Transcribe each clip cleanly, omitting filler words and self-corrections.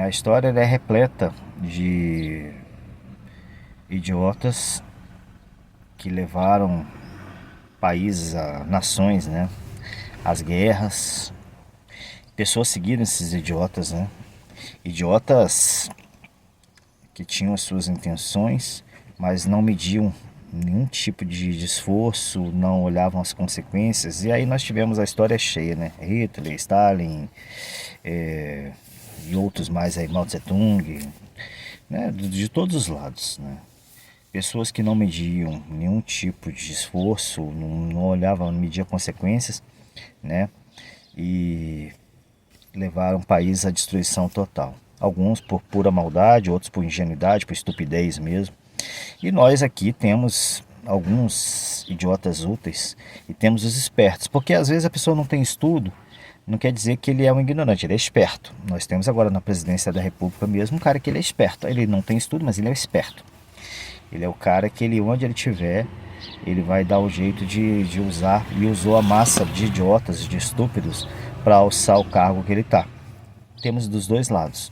A história ela é repleta de idiotas que levaram países, nações, né, às guerras. Pessoas seguiram esses idiotas, né? Idiotas que tinham as suas intenções, mas não mediam nenhum tipo de esforço, não olhavam as consequências. E aí nós tivemos a história cheia, né? Hitler, Stalin, e outros mais aí, Mao Tse Tung, né? De todos os lados, né? Pessoas que não mediam nenhum tipo de esforço, não olhavam, não mediam consequências, né? E levaram o país à destruição total. Alguns por pura maldade, outros por ingenuidade, por estupidez mesmo. E nós aqui temos alguns idiotas úteis e temos os espertos, porque às vezes a pessoa não tem estudo, não quer dizer que ele é um ignorante, ele é esperto. Nós temos agora na presidência da República mesmo um cara que ele é esperto. Ele não tem estudo, mas ele é esperto. Ele é o cara que ele, onde ele estiver, ele vai dar o jeito de usar, e usou a massa de idiotas, de estúpidos, para alçar o cargo que ele está. Temos dos dois lados.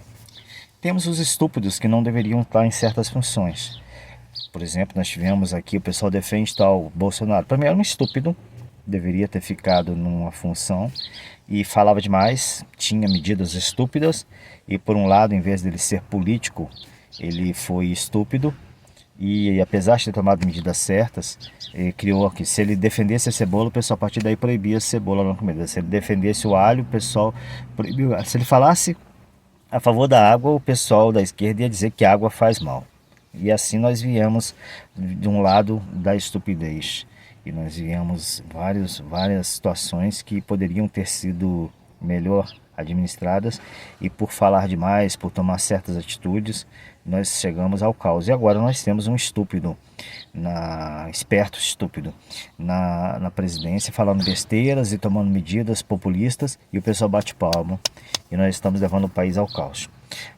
Temos os estúpidos que não deveriam estar em certas funções. Por exemplo, nós tivemos aqui, o pessoal defende tal Bolsonaro. Para mim era um estúpido, deveria ter ficado numa função e falava demais, tinha medidas estúpidas e por um lado, em vez dele ser político, ele foi estúpido e apesar de ter tomado medidas certas, criou que se ele defendesse a cebola, o pessoal a partir daí proibia a cebola na comida. Se ele defendesse o alho, o pessoal proibiu. Se ele falasse a favor da água, o pessoal da esquerda ia dizer que a água faz mal. E assim nós viemos de um lado da estupidez. E nós viemos várias situações que poderiam ter sido melhor administradas e por falar demais, por tomar certas atitudes, nós chegamos ao caos. E agora nós temos um estúpido, esperto estúpido, na presidência, falando besteiras e tomando medidas populistas e o pessoal bate palma e nós estamos levando o país ao caos.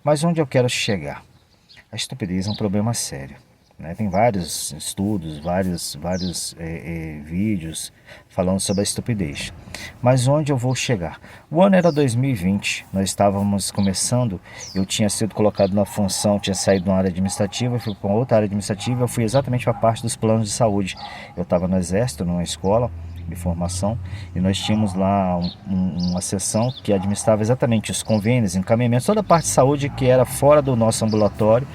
Mas onde eu quero chegar? A estupidez é um problema sério, né? Tem vários estudos, vários vídeos falando sobre a estupidez. Mas onde eu vou chegar? O ano era 2020, nós estávamos começando, eu tinha sido colocado na função, tinha saído de uma área administrativa, fui para outra área administrativa, eu fui exatamente para a parte dos planos de saúde. Eu estava no Exército, numa escola de formação, e nós tínhamos lá uma seção que administrava exatamente os convênios, encaminhamentos, toda a parte de saúde que era fora do nosso ambulatório,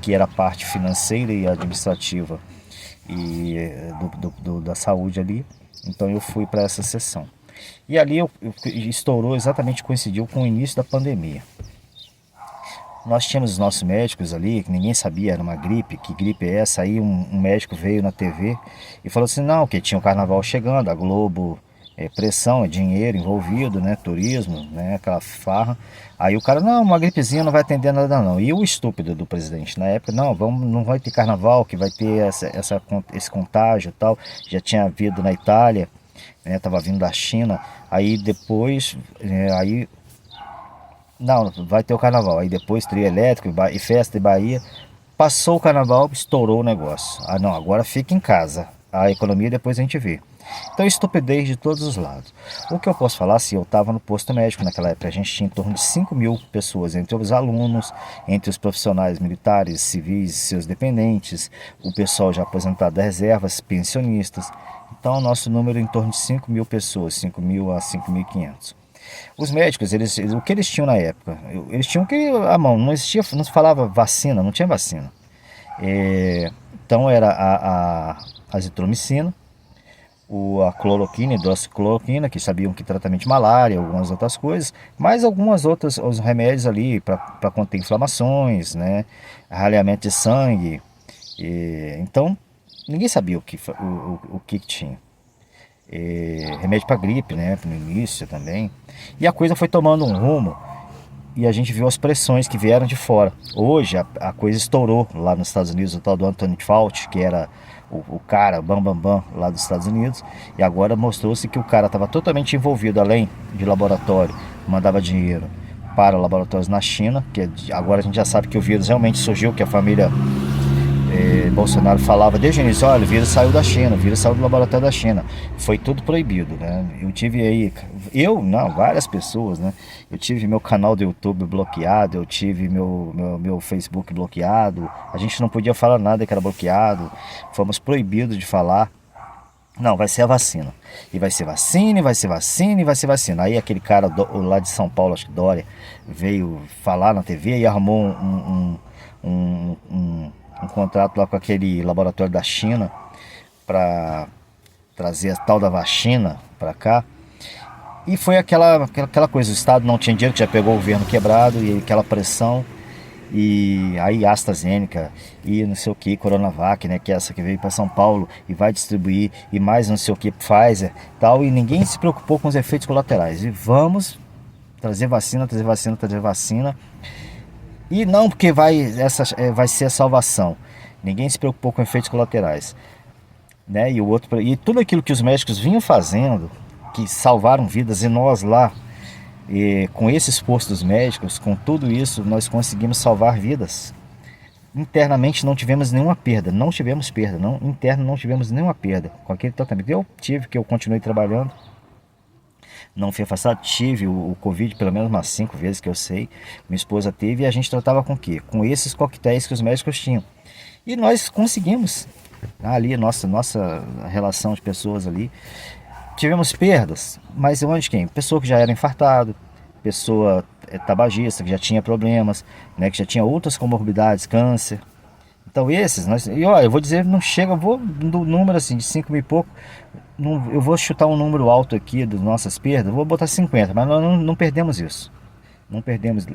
que era a parte financeira e administrativa e da saúde ali. Então eu fui para essa sessão. E ali estourou, exatamente coincidiu com o início da pandemia. Nós tínhamos os nossos médicos ali, que ninguém sabia, era uma gripe, que gripe é essa? Aí um médico veio na TV e falou assim, não, que tinha o carnaval chegando, a Globo, pressão, dinheiro envolvido, né, turismo, né, aquela farra. Aí o cara, não, uma gripezinha não vai atender nada não. E o estúpido do presidente na época, não vai ter carnaval, que vai ter esse contágio e tal. Já tinha havido na Itália, né, tava vindo da China. Aí depois, não, vai ter o carnaval. Aí depois trio elétrico e festa em Bahia. Passou o carnaval, estourou o negócio. Ah não, agora fica em casa. A economia depois a gente vê. Então estupidez de todos os lados. O que eu posso falar, se eu estava no posto médico naquela época, a gente tinha em torno de 5 mil pessoas, entre os alunos, entre os profissionais militares, civis e seus dependentes, o pessoal já aposentado da reservas, pensionistas. Então o nosso número é em torno de 5 mil pessoas, 5 mil a 5.500. Os médicos, o que eles tinham na época? Eles tinham que a mão, não existia, não se falava vacina, não tinha vacina. Então era a azitromicina, a cloroquina, hidroxicloroquina, que sabiam que tratamento de malária, algumas outras coisas, mais algumas outras, os remédios ali para conter inflamações, né, raleamento de sangue. Então ninguém sabia o que tinha. Remédio para gripe, né, no início também. E a coisa foi tomando um rumo e a gente viu as pressões que vieram de fora. Hoje a coisa estourou lá nos Estados Unidos, o tal do Anthony Fauci, que era o cara bam lá dos Estados Unidos, e agora mostrou-se que o cara estava totalmente envolvido, além de laboratório, mandava dinheiro para laboratórios na China, que agora a gente já sabe que o vírus realmente surgiu, que a família Bolsonaro falava desde o início, olha, o vírus saiu da China, o vírus saiu do laboratório da China. Foi tudo proibido, né? Eu tive aí, não, várias pessoas, né? Eu tive meu canal do YouTube bloqueado, eu tive meu Facebook bloqueado, a gente não podia falar nada que era bloqueado, fomos proibidos de falar. Não, vai ser a vacina. E vai ser vacina, e vai ser vacina, e vai ser vacina. Aí aquele cara lá de São Paulo, acho que Dória, veio falar na TV e arrumou um contrato lá com aquele laboratório da China para trazer a tal da vacina para cá. E foi aquela coisa, o Estado não tinha dinheiro, que já pegou o governo quebrado e aquela pressão. E aí AstraZeneca e não sei o que, Coronavac, né, que é essa que veio para São Paulo e vai distribuir, e mais não sei o que, Pfizer, tal, e ninguém se preocupou com os efeitos colaterais. E vamos trazer vacina, trazer vacina, trazer vacina. E não porque vai ser a salvação. Ninguém se preocupou com efeitos colaterais, né? E tudo aquilo que os médicos vinham fazendo, que salvaram vidas, e nós lá, e com esse esforço dos médicos, com tudo isso, nós conseguimos salvar vidas. Internamente não tivemos nenhuma perda, não tivemos perda, não, interno não tivemos nenhuma perda com aquele tratamento. Eu continuei trabalhando, não fui afastado, tive o Covid pelo menos umas 5 vezes que eu sei, minha esposa teve, e a gente tratava com o quê? Com esses coquetéis que os médicos tinham. E nós conseguimos, ali, nossa relação de pessoas ali, tivemos perdas, mas onde quem? Pessoa que já era infartado, pessoa tabagista, que já tinha problemas, né, que já tinha outras comorbidades, câncer. Então esses, eu vou dizer, não chega, eu vou do número assim, de 5 mil e pouco, eu vou chutar um número alto aqui das nossas perdas, vou botar 50, mas nós não perdemos isso. Não perdemos,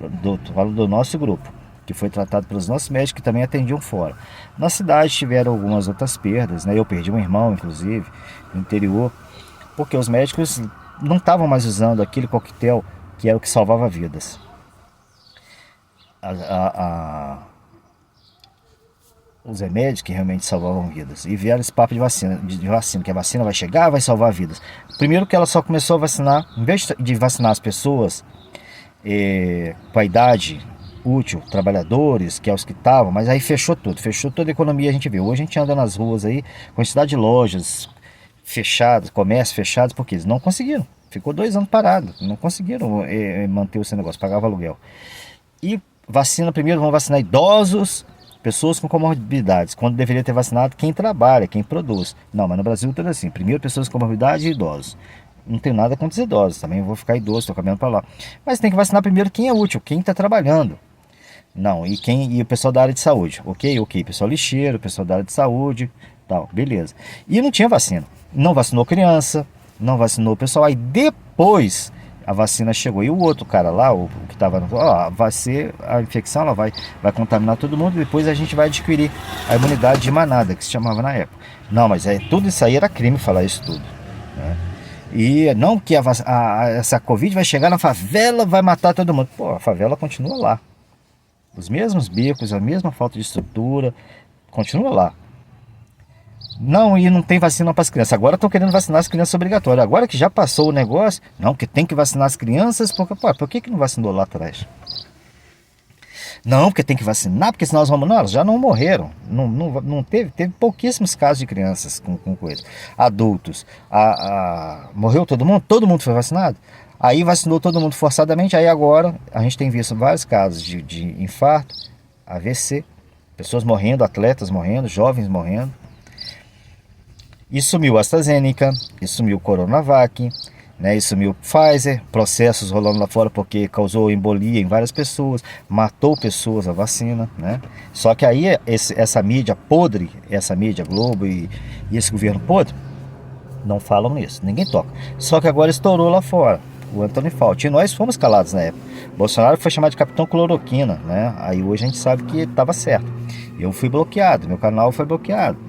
falo do nosso grupo, que foi tratado pelos nossos médicos que também atendiam fora. Na cidade tiveram algumas outras perdas, né? Eu perdi um irmão, inclusive, no interior, porque os médicos não estavam mais usando aquele coquetel que era o que salvava vidas. Os remédios que realmente salvavam vidas. E vieram esse papo de vacina, que a vacina vai chegar, vai salvar vidas. Primeiro que ela só começou a vacinar, em vez de vacinar as pessoas com a idade útil, trabalhadores, que é os que estavam, mas aí fechou tudo, fechou toda a economia, a gente vê. Hoje a gente anda nas ruas aí, quantidade de lojas fechadas, comércios fechados, porque eles não conseguiram. Ficou 2 anos parado, não conseguiram manter o seu negócio, pagava aluguel. E vacina, primeiro vão vacinar idosos, pessoas com comorbidades, quando deveria ter vacinado quem trabalha, quem produz. Não, mas no Brasil tudo assim, primeiro pessoas com comorbidade e idosos. Não tenho nada contra os idosos, também vou ficar idoso, estou caminhando para lá. Mas tem que vacinar primeiro quem é útil, quem está trabalhando. Não, e o pessoal da área de saúde. Ok, pessoal lixeiro, pessoal da área de saúde, tal, beleza. E não tinha vacina. Não vacinou criança, não vacinou o pessoal. Aí depois a vacina chegou. E o outro cara lá, o que estava, vai ser a infecção, ela vai contaminar todo mundo. E depois a gente vai adquirir a imunidade de manada, que se chamava na época. Não, mas tudo isso aí era crime falar isso tudo, né? E não que essa Covid vai chegar na favela, vai matar todo mundo. Pô, a favela continua lá. Os mesmos becos, a mesma falta de estrutura, continua lá. Não, e não tem vacina para as crianças. Agora estão querendo vacinar as crianças obrigatórias. Agora que já passou o negócio, não, que tem que vacinar as crianças, porque, por que não vacinou lá atrás? Não, porque tem que vacinar, porque senão nós vamos... Não, elas já não morreram. Não teve pouquíssimos casos de crianças com coisa. Adultos. Morreu todo mundo? Todo mundo foi vacinado? Aí vacinou todo mundo forçadamente. Aí agora a gente tem visto vários casos de infarto, AVC, pessoas morrendo, atletas morrendo, jovens morrendo. E sumiu a AstraZeneca, e sumiu o Coronavac, né, e sumiu o Pfizer, processos rolando lá fora porque causou embolia em várias pessoas, matou pessoas a vacina, né? Só que aí essa mídia podre, essa mídia Globo e esse governo podre, não falam nisso, ninguém toca. Só que agora estourou lá fora, o Anthony Fauci, e nós fomos calados na época. Bolsonaro foi chamado de Capitão Cloroquina, né? Aí hoje a gente sabe que estava certo. Eu fui bloqueado, meu canal foi bloqueado.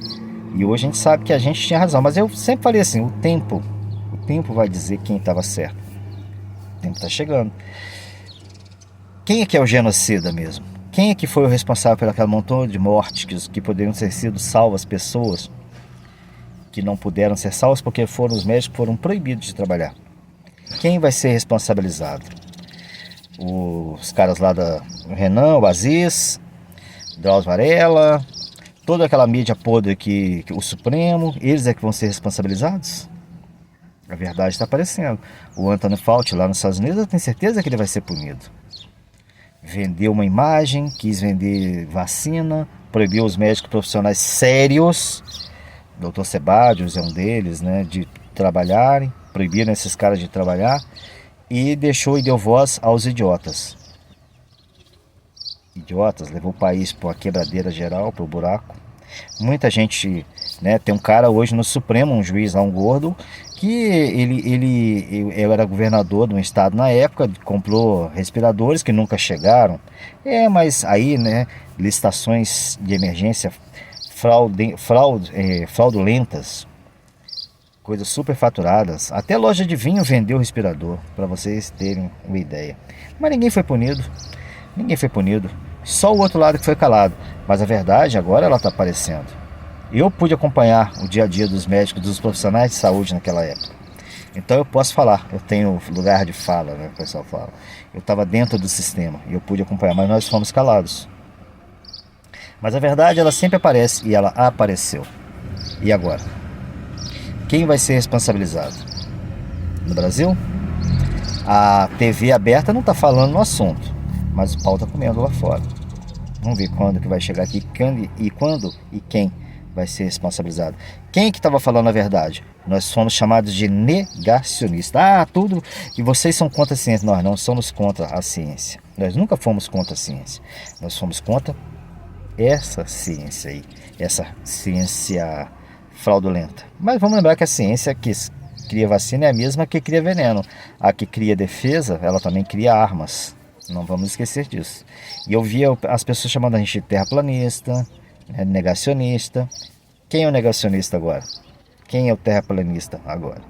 E hoje a gente sabe que a gente tinha razão. Mas eu sempre falei assim, o tempo vai dizer quem estava certo. O tempo está chegando. Quem é que é o genocida mesmo? Quem é que foi o responsável por aquele montão de mortes que poderiam ter sido salvas, pessoas que não puderam ser salvas porque os médicos foram proibidos de trabalhar? Quem vai ser responsabilizado? Os caras lá da Renan, o Aziz, Drauzio Varela, Toda aquela mídia podre que o Supremo, eles é que vão ser responsabilizados? A verdade está aparecendo. O Anthony Fauci lá nos Estados Unidos, eu tenho certeza que ele vai ser punido. Vendeu uma imagem, quis vender vacina, proibiu os médicos profissionais sérios, Dr. Sebadios é um deles, né, de trabalharem, proibiram esses caras de trabalhar e deixou e deu voz aos idiotas. Idiotas, levou o país para uma quebradeira geral, para o buraco. Muita gente, né, tem um cara hoje no Supremo, um juiz lá, um gordo, que eu era governador de um estado na época, comprou respiradores que nunca chegaram. Mas aí, né, licitações de emergência fraudulentas, coisas superfaturadas. Até loja de vinho vendeu respirador, para vocês terem uma ideia. Mas ninguém foi punido. Ninguém foi punido. Só o outro lado que foi calado. Mas a verdade agora ela está aparecendo. Eu pude acompanhar o dia a dia dos médicos, dos profissionais de saúde naquela época. Então eu posso falar, eu tenho lugar de fala, né, o pessoal fala. Eu estava dentro do sistema e eu pude acompanhar, mas nós fomos calados. Mas a verdade ela sempre aparece e ela apareceu. E agora? Quem vai ser responsabilizado? No Brasil? A TV aberta não está falando no assunto, mas o pau está comendo lá fora. Vamos ver quando que vai chegar aqui, quando e quem vai ser responsabilizado. Quem que estava falando a verdade? Nós fomos chamados de negacionistas. Tudo. E vocês são contra a ciência. Nós não somos contra a ciência. Nós nunca fomos contra a ciência. Nós fomos contra essa ciência aí. Essa ciência fraudulenta. Mas vamos lembrar que a ciência que cria vacina é a mesma que cria veneno. A que cria defesa, ela também cria armas. Não vamos esquecer disso. E eu via as pessoas chamando a gente de terraplanista, negacionista. Quem é o negacionista agora? Quem é o terraplanista agora?